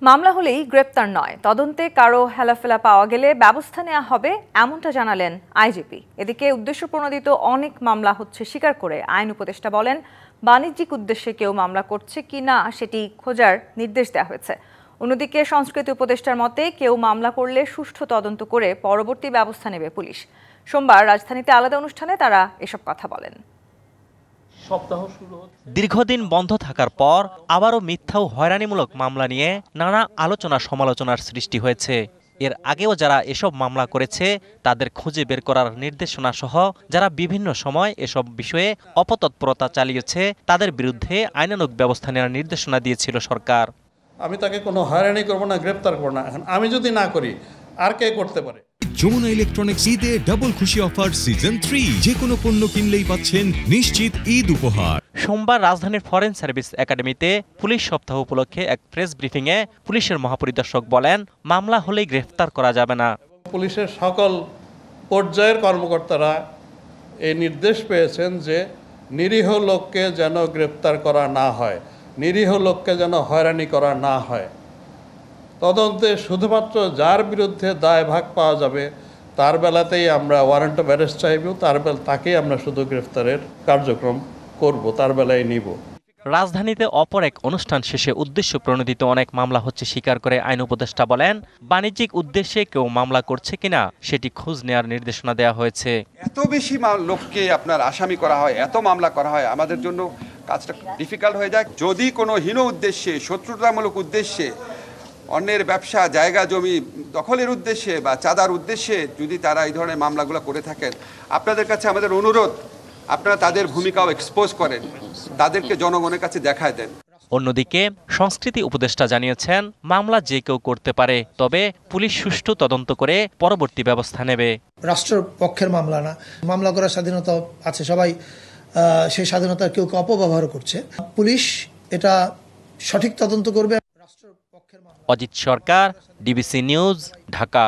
মামলা হলেই গ্রেপ্তার নয়, তদন্তে কারো হেলাফেলা পাওয়া গেলে ব্যবস্থা নেওয়া হবে, এমনটা জানালেন আইজিপি। এদিকে উদ্দেশ্যপ্রণোদিত অনেক মামলা হচ্ছে স্বীকার করে আইন উপদেষ্টা বলেন, বাণিজ্যিক উদ্দেশ্যে কেউ মামলা করছে কি না সেটি খোঁজার নির্দেশ দেওয়া হয়েছে। অন্যদিকে সংস্কৃতি উপদেষ্টার মতে কেউ মামলা করলে সুষ্ঠু তদন্ত করে পরবর্তী ব্যবস্থা নেবে পুলিশ। সোমবার রাজধানীতে আলাদা অনুষ্ঠানে তারা এসব কথা বলেন। দীর্ঘদিন বন্ধ থাকার পর আবারও মিথ্যা ও হয়রানিমূলক মামলা নিয়ে নানা আলোচনা সমালোচনার সৃষ্টি হয়েছে। এর আগেও যারা এসব মামলা করেছে তাদের খুঁজে বের করার নির্দেশনা সহ যারা বিভিন্ন সময় এসব বিষয়ে অপতৎপরতা চালিয়েছে তাদের বিরুদ্ধে আইনানুগ ব্যবস্থা নেওয়ার নির্দেশনা দিয়েছিল সরকার। আমি তাকে কোনো হয়রানি করব না, গ্রেপ্তার করব না। এখন আমি যদি না করি আর কে করতে পারে? যমুনা ইলেকট্রনিক্স ঈদে ডাবল খুশি অফার সিজন 3, যে কোনো পণ্য কিনলেই পাচ্ছেন নিশ্চিত ঈদ উপহার। সোমবার রাজধানীর ফরেন সার্ভিস একাডেমিতে পুলিশ সপ্তাহ উপলক্ষে এক প্রেস ব্রিফিংয়ে পুলিশের মহাপরিদর্শক বলেন, মামলা হলেই গ্রেফতার করা যাবে না। পুলিশের সকল পর্যায়ের কর্মকর্তারা এই নির্দেশ পেয়েছেন যে নিরীহ লোককে যেন গ্রেপ্তার করা না হয়, নিরীহ লোককে যেন হয়রানি করা না হয়। তদন্তে শুধুমাত্র যার বিরুদ্ধে দায় ভাগ পাওয়া যাবে তার বেলাতেই আমরা ওয়ারেন্ট অফ অ্যারেস্ট চাইব, তাকেই আমরা শুধু গ্রেফতারের কার্যক্রম করব, তার বেলায় নিব। রাজধানীতে অপর এক অনুষ্ঠান শেষে উদ্দেশ্য প্রণোদিত অনেক মামলা হচ্ছে স্বীকার করে আইন উপদেষ্টা বলেন, বাণিজ্যিক উদ্দেশ্যে কেউ মামলা করছে কিনা সেটি খোঁজ নেওয়ার নির্দেশনা দেওয়া হয়েছে। এত বেশি লোককে আপনার আসামি করা হয়, এত মামলা করা হয়, আমাদের জন্য কাজটা ডিফিকাল্ট হয়ে যায়। যদি কোনো হীন উদ্দেশ্যে, শত্রুতামূলক উদ্দেশ্যে, অন্যের ব্যবসা, জায়গা জমি দখলের উদ্দেশ্যে বা চাঁদার উদ্দেশ্যে যদি তারা এই ধরনের মামলাগুলো করে থাকেন, আপনাদের কাছে আমাদের অনুরোধ, আপনারা তাদের ভূমিকাও এক্সপোজ করেন, তাদেরকে জনগণের কাছে দেখায় দেন। অন্যদিকে সংস্কৃতি উপদেষ্টা জানিয়েছেন, মামলা যে কেউ করতে পারে, তবে পুলিশ সুষ্ঠু তদন্ত করে পরবর্তী ব্যবস্থা নেবে। রাষ্ট্রের পক্ষের মামলা না, মামলা করার স্বাধীনতা আছে, সবাই সেই স্বাধীনতা কেউ অপব্যবহার করছে। পুলিশ এটা সঠিক তদন্ত করবে। অজিত সরকার, ডিবিসি নিউজ, ঢাকা।